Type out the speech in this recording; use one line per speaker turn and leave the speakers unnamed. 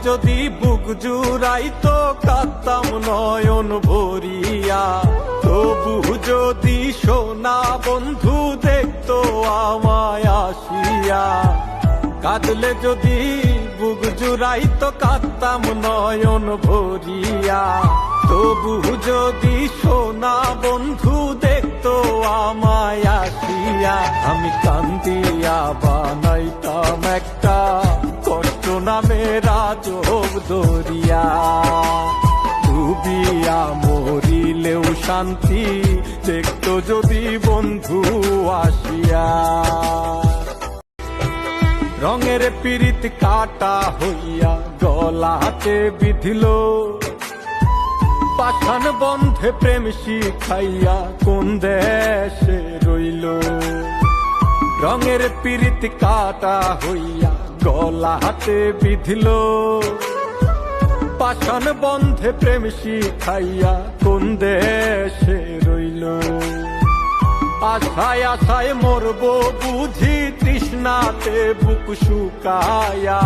যদি বুক জুড়াইতো কাঁদতাম নয়ন ভরিয়া, তবু যদি সোনা বন্ধু দেখতো আমায় আসিয়া। কাঁদলে যদি বুক জুড়াইতো কাঁদতাম নয়ন ভরিয়া, তবু যদি সোনা বন্ধু দেখতো আমায় আসিয়া। আমি কান্দিয়া বানাইতাম একটা কষ্ট নামের আজব দরিয়া, ডুবিয়া মরিলেও শান্তি দেখতো যদি বন্ধু আসিয়া। রঙের পীড়িত কাটা হইয়া গলাতে বিধিল, পাষাণ বন্ধে প্রেম শিখাইয়া কোন দেশে রইল। রঙের পীড়িত কাটা হইয়া গলাতে বিধিল, পাষাণ বন্ধে প্রেম শিখাইয়া কোন দেশে রইল। আশায় আশায় মরবো বুঝি তৃষ্ণাতে বুক শুকায়া।